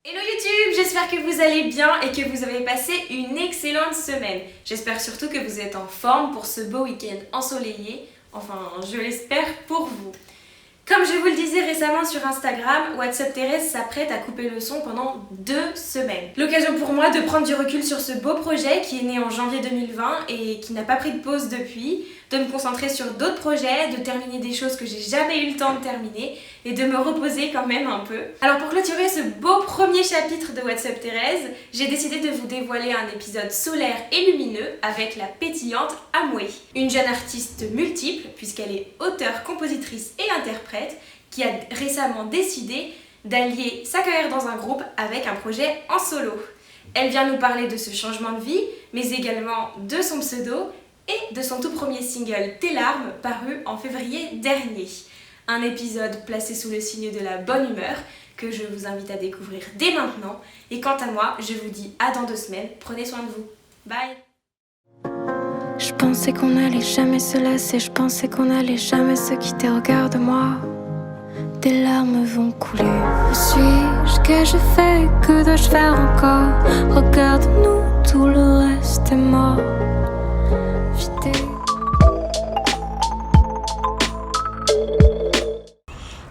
Hello YouTube, j'espère que vous allez bien et que vous avez passé une excellente semaine. J'espère surtout que vous êtes en forme pour ce beau week-end ensoleillé, enfin je l'espère pour vous. Comme je vous le disais récemment sur Instagram, WhatsApp Thérèse s'apprête à couper le son pendant 2 semaines. L'occasion pour moi de prendre du recul sur ce beau projet qui est né en janvier 2020 et qui n'a pas pris de pause depuis, de me concentrer sur d'autres projets, de terminer des choses que j'ai jamais eu le temps de terminer et de me reposer quand même un peu. Alors pour clôturer ce beau premier chapitre de WhatsApp Thérèse, j'ai décidé de vous dévoiler un épisode solaire et lumineux avec la pétillante Amoué, une jeune artiste multiple puisqu'elle est auteure, compositrice et interprète qui a récemment décidé d'allier sa carrière dans un groupe avec un projet en solo. Elle vient nous parler de ce changement de vie, mais également de son pseudo et de son tout premier single Tes larmes, paru en février dernier. Un épisode placé sous le signe de la bonne humeur que je vous invite à découvrir dès maintenant. Et quant à moi, je vous dis à dans 2 semaines. Prenez soin de vous. Bye. Je pensais qu'on allait jamais se lasser, je pensais qu'on allait jamais se quitter. Regarde-moi, des larmes vont couler. Où suis-je, que je fais, que dois-je faire encore? Regarde-nous, tout le reste est mort. Vidé.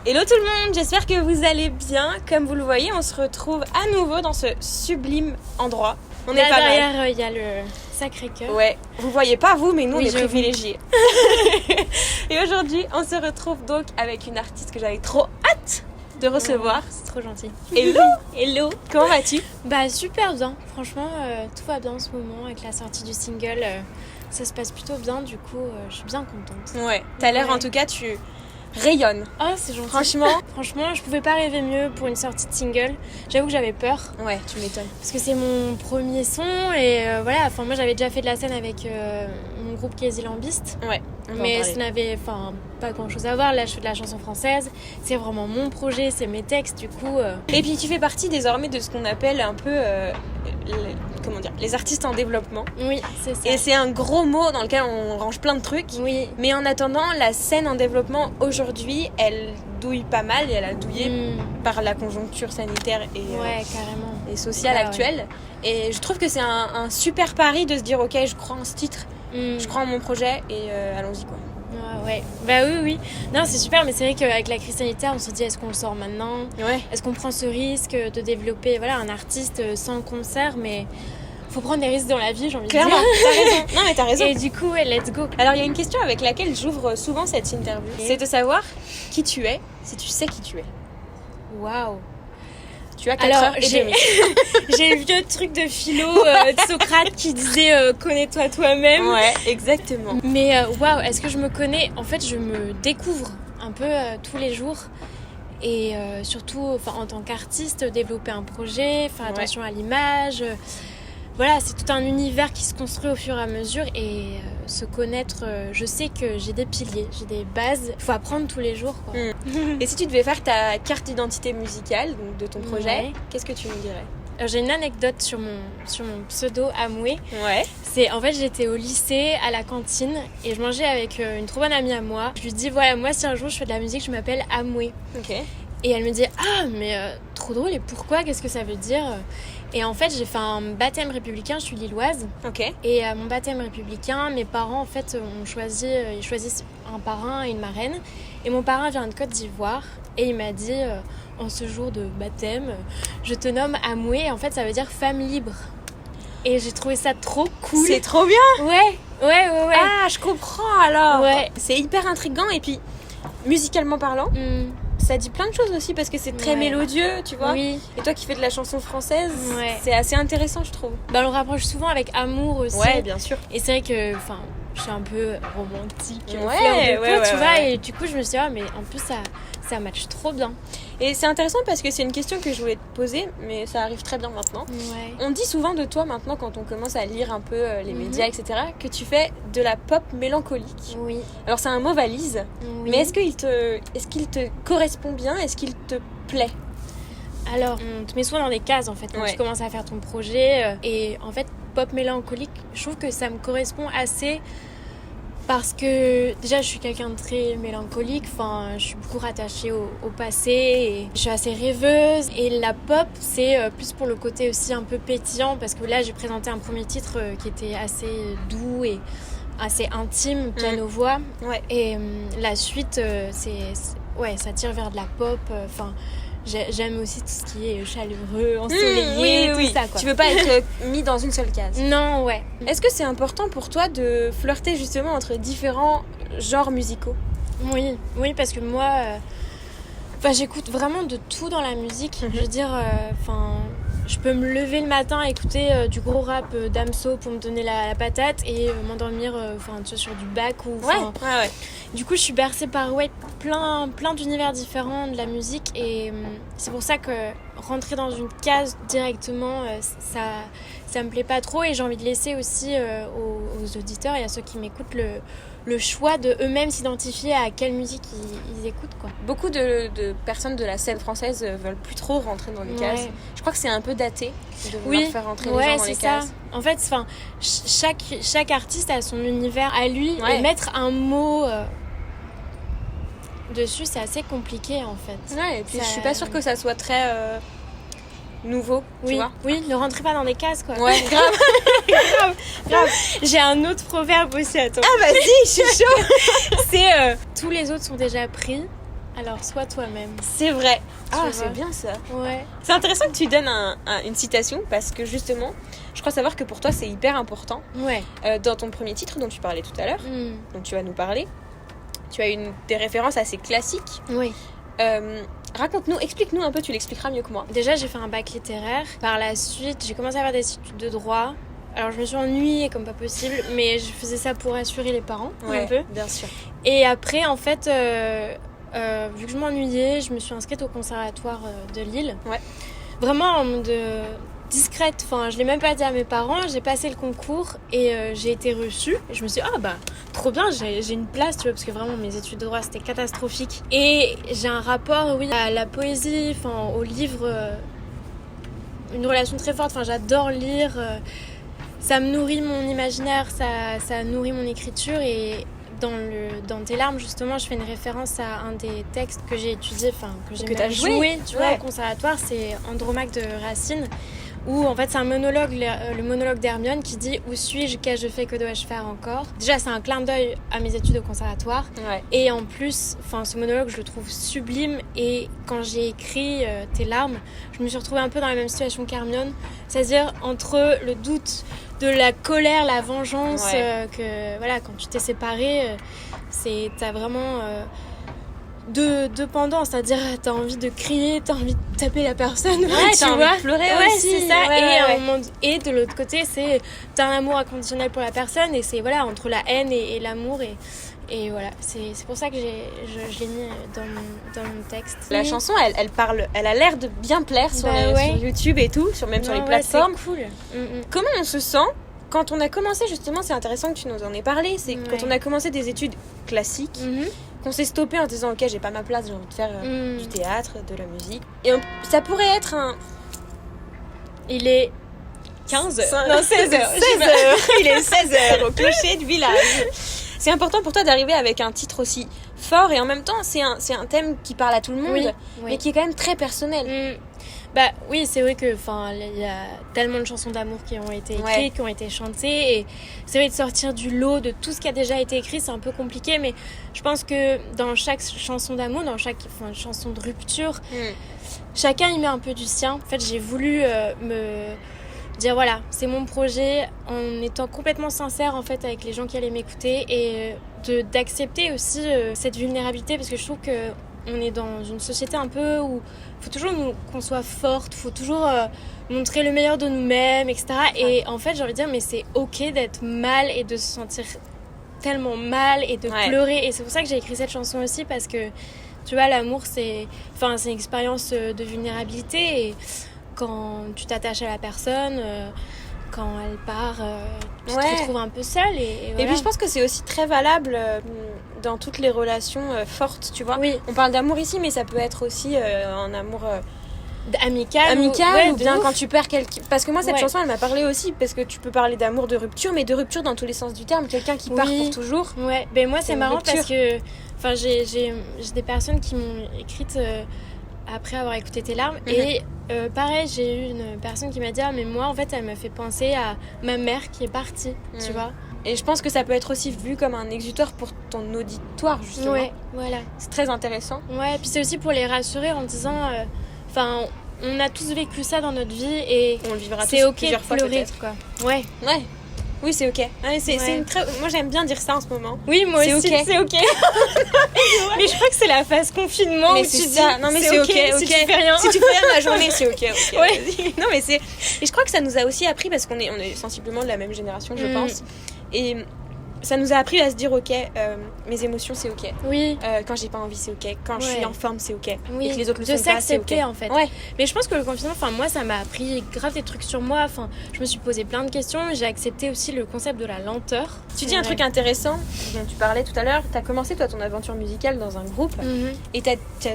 Hello tout le monde, j'espère que vous allez bien. Comme vous le voyez, on se retrouve à nouveau dans ce sublime endroit. On est pas mal. Derrière, il y a le Sacré-Cœur. Ouais, vous voyez pas vous, mais nous Oui, on est j'avoue. privilégiés. Et aujourd'hui, on se retrouve donc avec une artiste que j'avais trop hâte de recevoir. C'est trop gentil. Hello, Hello. comment vas-tu? Bah super bien, franchement, tout va bien en ce moment avec la sortie du single. Ça se passe plutôt bien, du coup, je suis bien contente. Ouais, t'as l'air Ouais. en tout cas, tu rayonnes. Oh, c'est gentil. Franchement, Je pouvais pas rêver mieux pour une sortie de single. J'avoue que j'avais peur ouais, tu m'étonnes. parce que c'est mon premier son et voilà. Enfin, moi j'avais déjà fait de la scène avec mon groupe Casey Lambiste, Ouais, on va en mais parler. ça n'avait pas grand chose à voir. Là, je fais de la chanson française. C'est vraiment mon projet, c'est mes textes, du coup. Et puis tu fais partie désormais de ce qu'on appelle un peu les artistes en développement. Oui, c'est ça. Et c'est un gros mot dans lequel on range plein de trucs. Oui. Mais en attendant, la scène en développement aujourd'hui, elle douille pas mal et elle a douillé par la conjoncture sanitaire Ouais, carrément. et sociale Bah, actuelle. Et je trouve que c'est un super pari de se dire ok, je crois en ce titre, je crois en mon projet et allons-y quoi. Ouais. Bah oui. Non, c'est super, mais c'est vrai qu'avec la crise sanitaire, on se dit est-ce qu'on le sort maintenant? Ouais. Est-ce qu'on prend ce risque de développer un artiste sans concert? Mais faut prendre des risques dans la vie, j'ai envie Clairement, de dire. t'as raison. Non mais t'as raison. Et du coup, ouais, let's go. Alors il y a une question avec laquelle j'ouvre souvent cette interview. C'est de savoir qui tu es, si tu sais qui tu es. Waouh. Tu as 4 Alors, heures et demie. j'ai le vieux truc de philo de Socrate qui disait connais-toi toi-même. Ouais, exactement. Mais waouh, est-ce que je me connais? En fait, je me découvre un peu tous les jours. Et surtout, en tant qu'artiste, développer un projet, faire attention à l'image. Voilà, c'est tout un univers qui se construit au fur et à mesure. Et se connaître, je sais que j'ai des piliers, j'ai des bases. Il faut apprendre tous les jours, quoi. Et si tu devais faire ta carte d'identité musicale, donc de ton projet, Ouais. qu'est-ce que tu me dirais? Alors, j'ai une anecdote sur mon pseudo Amoué. Ouais. C'est en fait j'étais au lycée à la cantine et je mangeais avec une trop bonne amie à moi. Je lui dis voilà, moi si un jour je fais de la musique, je m'appelle Amoué. Ok. Et elle me dit ah mais trop drôle, et pourquoi, qu'est-ce que ça veut dire? Et en fait j'ai fait un baptême républicain, je suis lilloise. Ok. Et à mon baptême républicain, mes parents en fait ils choisissent un parrain et une marraine. Et mon parrain vient de Côte d'Ivoire et il m'a dit en ce jour de baptême, je te nomme Amoué. En fait ça veut dire femme libre. Et j'ai trouvé ça trop cool. C'est trop bien. Ouais. Ah, je comprends alors. Ouais. C'est hyper intriguant et puis musicalement parlant, ça dit plein de choses aussi parce que c'est très Ouais. mélodieux, tu vois. Oui. Et toi qui fais de la chanson française, Ouais. c'est assez intéressant, je trouve. Bah, on le rapproche souvent avec amour aussi. Ouais, bien sûr. Et c'est vrai que, je suis un peu romantique, Ouais, fleur de peau, ouais, tu ouais, vois. ouais. Et du coup, je me suis dit, ah, mais en plus, ça match trop bien. Et c'est intéressant parce que c'est une question que je voulais te poser, mais ça arrive très bien maintenant. Ouais. On dit souvent de toi maintenant, quand on commence à lire un peu les médias, etc., que tu fais de la pop mélancolique. Oui. Alors c'est un mot valise, Oui. mais est-ce qu'il te correspond bien? Est-ce qu'il te plaît? Alors, on te met souvent dans des cases en fait quand Ouais. tu commences à faire ton projet. Et en fait, pop mélancolique, je trouve que ça me correspond assez Parce que déjà je suis quelqu'un de très mélancolique, je suis beaucoup rattachée au passé et je suis assez rêveuse. Et la pop c'est plus pour le côté aussi un peu pétillant, parce que là j'ai présenté un premier titre qui était assez doux et assez intime, piano-voix. Ouais. Et la suite ça tire vers de la pop, j'aime aussi tout ce qui est chaleureux, ensoleillé, tout ça quoi. Tu veux pas être mis dans une seule case. Non, ouais. Est-ce que c'est important pour toi de flirter justement entre différents genres musicaux ? Oui, parce que moi, j'écoute vraiment de tout dans la musique. Je veux dire, je peux me lever le matin à écouter du gros rap d'Amso pour me donner la patate et m'endormir sur du bac ou ouais. Du coup je suis bercée par plein d'univers différents de la musique et c'est pour ça que rentrer dans une case directement ça me plaît pas trop, et j'ai envie de laisser aussi aux auditeurs et à ceux qui m'écoutent le choix de eux-mêmes s'identifier à quelle musique ils écoutent quoi. Beaucoup de personnes de la scène française veulent plus trop rentrer dans les cases. Je crois que c'est un peu daté de vouloir faire rentrer les gens dans les cases. En fait, chaque artiste a son univers à lui et mettre un mot dessus, c'est assez compliqué en fait. Ouais, et puis je suis pas sûre que ça soit très nouveau, tu vois. Oui, ne rentrez pas dans des cases quoi. Ouais, grave. grave. J'ai un autre proverbe aussi, attends. Ah vas-y, je suis chaud. C'est tous les autres sont déjà pris, alors sois toi-même. C'est vrai. C'est bien ça. Ouais. C'est intéressant que tu donnes une citation, parce que justement, je crois savoir que pour toi c'est hyper important. Ouais. Dans ton premier titre dont tu parlais tout à l'heure, dont tu vas nous parler, tu as des références assez classiques. Oui. Raconte-nous, explique-nous un peu, tu l'expliqueras mieux que moi. Déjà, j'ai fait un bac littéraire. Par la suite, j'ai commencé à faire des études de droit. Alors, je me suis ennuyée comme pas possible, mais je faisais ça pour assurer les parents, un peu. Bien sûr. Et après, en fait, vu que je m'ennuyais, je me suis inscrite au conservatoire de Lille. Ouais. Vraiment en mode discrète. Je l'ai même pas dit à mes parents. J'ai passé le concours et j'ai été reçue. Et je me suis dit, trop bien, j'ai une place, tu vois, parce que vraiment mes études de droit c'était catastrophique. Et j'ai un rapport, à la poésie, au livre, une relation très forte. J'adore lire. Ça me nourrit mon imaginaire, ça nourrit mon écriture. Et dans tes larmes, justement, je fais une référence à un des textes que j'ai étudié, que j'ai joué, tu vois, au conservatoire. C'est Andromaque de Racine, où en fait c'est un monologue, le monologue d'Hermione qui dit « Où suis-je, qu'ai-je fait, que dois-je faire encore ?» Déjà c'est un clin d'œil à mes études au conservatoire, et en plus ce monologue je le trouve sublime. Et quand j'ai écrit Tes larmes, je me suis retrouvée un peu dans la même situation qu'Hermione, c'est-à-dire entre le doute de la colère, la vengeance, quand tu t'es séparée, t'as vraiment deux pendants, c'est-à-dire t'as envie de crier, t'as envie de taper la personne, tu t'as vois, envie de pleurer aussi, c'est ça. Et de l'autre côté c'est t'as un amour inconditionnel pour la personne, et c'est entre la haine et l'amour, et voilà, c'est pour ça que je l'ai mis dans mon texte. La chanson elle parle, elle a l'air de bien plaire sur YouTube et tout, sur les plateformes. C'est cool. Comment on se sent quand on a commencé, justement, c'est intéressant que tu nous en aies parlé, c'est quand on a commencé des études classiques, qu'on s'est stoppé en disant ok, j'ai pas ma place, j'ai envie de faire du théâtre, de la musique, et ça pourrait être il est 15 heures. Non, 16 heures. Il est 16 heures au clocher du village. C'est important pour toi d'arriver avec un titre aussi fort, et en même temps c'est un thème qui parle à tout le monde, mais qui est quand même très personnel. Oui, c'est vrai que il y a tellement de chansons d'amour qui ont été écrites, qui ont été chantées, et c'est vrai de sortir du lot de tout ce qui a déjà été écrit, c'est un peu compliqué, mais je pense que dans chaque chanson d'amour, dans chaque chanson de rupture, chacun y met un peu du sien. En fait, j'ai voulu me dire voilà, c'est mon projet, en étant complètement sincère en fait avec les gens qui allaient m'écouter, et d'accepter aussi cette vulnérabilité, parce que je trouve que on est dans une société un peu où il faut toujours qu'on soit forte, il faut toujours montrer le meilleur de nous-mêmes, etc. Et en fait, j'ai envie de dire, mais c'est ok d'être mal et de se sentir tellement mal et de pleurer. Et c'est pour ça que j'ai écrit cette chanson aussi, parce que, tu vois, l'amour, c'est une expérience de vulnérabilité. Et quand tu t'attaches à la personne, quand elle part, tu te retrouves un peu seule. Et voilà. Et puis je pense que c'est aussi très valable dans toutes les relations fortes, tu vois. Oui. On parle d'amour ici, mais ça peut être aussi un amour Amical ou bien quand tu perds quelqu'un. Parce que moi, cette chanson, elle m'a parlé aussi, parce que tu peux parler d'amour, de rupture, mais de rupture dans tous les sens du terme. Quelqu'un qui part pour toujours. Ouais, ben moi, c'est marrant parce que j'ai des personnes qui m'ont écrite après avoir écouté tes larmes. Et pareil, j'ai eu une personne qui m'a dit mais moi, en fait, elle me fait penser à ma mère qui est partie, tu vois. Et je pense que ça peut être aussi vu comme un exutoire pour ton auditoire, justement. Ouais, voilà. C'est très intéressant. Ouais, puis c'est aussi pour les rassurer en disant... on a tous vécu ça dans notre vie et on le vivra c'est tous ok plusieurs de fois, pleurer, peut-être. quoi. Ouais. Oui, c'est ok. C'est une très... Moi, j'aime bien dire ça en ce moment. Oui, moi c'est aussi, okay. c'est ok. Mais je crois que c'est la phase confinement mais où c'est tu ça. dis non, mais c'est ok. Si tu fais rien. Si tu fais rien la journée, c'est ok. Ouais. Non, mais c'est... Et je crois que ça nous a aussi appris, parce qu'on est sensiblement de la même génération, je pense. Et... ça nous a appris à se dire ok, mes émotions c'est ok. Oui. Quand j'ai pas envie c'est ok. Quand je suis en forme c'est ok. Oui. Et que les autres le sont pas, c'est ok. En fait. Ouais. Mais je pense que le confinement, moi ça m'a appris grave des trucs sur moi. Je me suis posé plein de questions. J'ai accepté aussi le concept de la lenteur. Tu dis un truc intéressant dont tu parlais tout à l'heure. T'as commencé toi ton aventure musicale dans un groupe et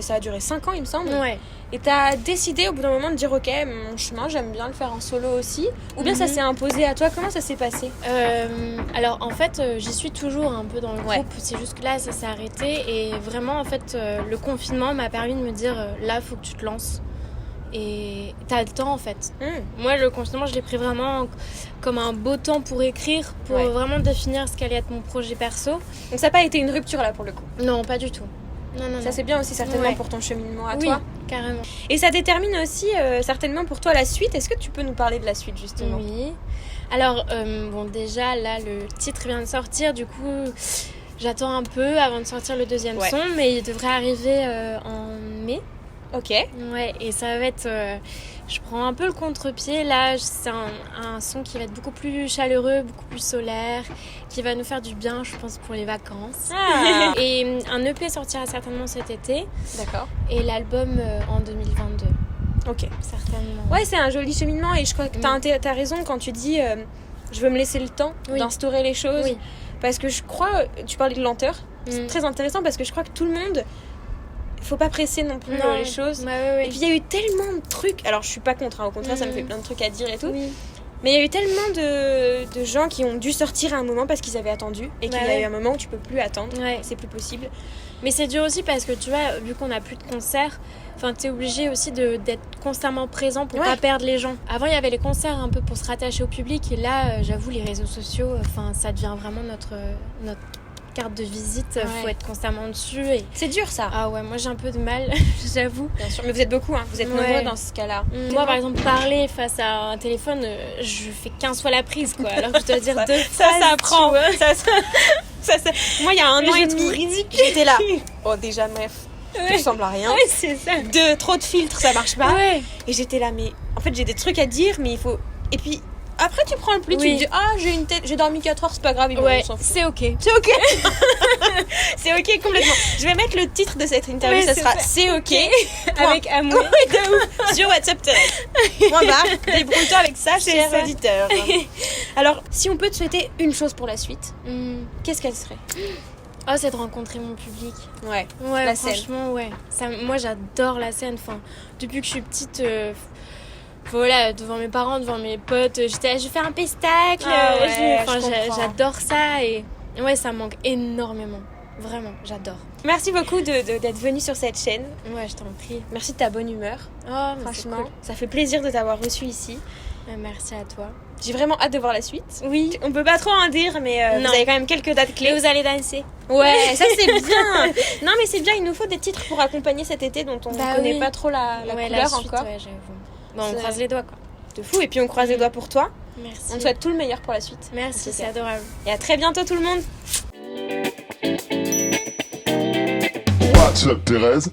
ça a duré 5 ans il me semble. Ouais. Et t'as décidé au bout d'un moment de dire ok, mon chemin j'aime bien le faire en solo aussi. Ou bien ça s'est imposé à toi. Comment ça s'est passé? Alors en fait j'y suis toujours un peu dans le groupe. C'est juste que là ça s'est arrêté. Et vraiment en fait le confinement m'a permis de me dire là faut que tu te lances. Et t'as le temps en fait. Moi le confinement je l'ai pris vraiment comme un beau temps pour écrire. Pour vraiment définir ce qu'allait être mon projet perso. Donc ça n'a pas été une rupture là pour le coup? Non, pas du tout. Non. Ça c'est bien aussi certainement pour ton cheminement à toi. Carrément. Et ça détermine aussi certainement pour toi la suite. Est-ce que tu peux nous parler de la suite justement? Oui. Alors déjà là le titre vient de sortir, du coup j'attends un peu avant de sortir le deuxième son, mais il devrait arriver en mai. Ok. Ouais, et ça va être... je prends un peu le contre-pied. Là, c'est un son qui va être beaucoup plus chaleureux, beaucoup plus solaire, qui va nous faire du bien, je pense, pour les vacances. Ah. Et un EP sortira certainement cet été. D'accord. Et l'album en 2022. Ok. Certainement. Ouais, c'est un joli cheminement et je crois que t'as raison quand tu dis je veux me laisser le temps d'instaurer les choses. Oui. Parce que je crois, tu parlais de lenteur, c'est très intéressant parce que je crois que tout le monde... faut pas presser non plus les choses. Ouais. Et puis il y a eu tellement de trucs. Alors je suis pas contre, au contraire ça me fait plein de trucs à dire et tout. Oui. Mais il y a eu tellement de gens qui ont dû sortir à un moment parce qu'ils avaient attendu. Et qu'il y a eu un moment où tu peux plus attendre. C'est plus possible. Mais c'est dur aussi parce que tu vois, vu qu'on a plus de concerts, t'es obligé aussi d'être constamment présent pour pas perdre les gens. Avant il y avait les concerts un peu pour se rattacher au public. Et là j'avoue les réseaux sociaux, ça devient vraiment notre carte de visite, faut être constamment dessus et... C'est dur ça. Ah ouais, moi j'ai un peu de mal, j'avoue. Bien sûr, mais vous êtes beaucoup, vous êtes nombreux dans ce cas-là. Moi par exemple, parler face à un téléphone, je fais 15 fois la prise quoi, alors que je dois dire deux phrases. Ça apprend. Ça. Moi il y a un an et demi, j'étais là. Oh déjà bref, tu ressembles à rien. Ouais, c'est ça. Trop de filtres, ça marche pas. Et j'étais là, mais en fait j'ai des trucs à dire, mais il faut... Et puis... Après tu prends le pli, tu te dis j'ai dormi 4 heures, c'est pas grave, on s'en fout. C'est ok. C'est ok. C'est ok complètement. Je vais mettre le titre de cette interview, ça sera c'est ok avec amour. Sur WhatsApp Thérèse. Point barre, débrouille-toi avec ça, chers auditeurs. Alors, si on peut te souhaiter une chose pour la suite, qu'est-ce qu'elle serait? Oh, c'est de rencontrer mon public. Ouais, la franchement, scène. Moi j'adore la scène. Depuis que je suis petite... voilà, devant mes parents, devant mes potes, j'étais là, je vais faire un pestacle. J'adore ça et ça me manque énormément. Vraiment, j'adore. Merci beaucoup d'être venue sur cette chaîne. Ouais, je t'en prie. Merci de ta bonne humeur. Oh, franchement, cool. Ça fait plaisir de t'avoir reçue ici. Merci à toi. J'ai vraiment hâte de voir la suite. Oui. On peut pas trop en dire, mais vous avez quand même quelques dates clés. Et vous allez danser. Ouais, ça c'est bien. Non, mais c'est bien, il nous faut des titres pour accompagner cet été dont on ne connaît pas trop la couleur la suite, encore. Ouais, j'avoue. Bon, on croise les doigts quoi. De fou, et puis on croise les doigts pour toi. Merci. On te souhaite tout le meilleur pour la suite. Merci, c'est adorable. Et à très bientôt tout le monde. What's up Thérèse?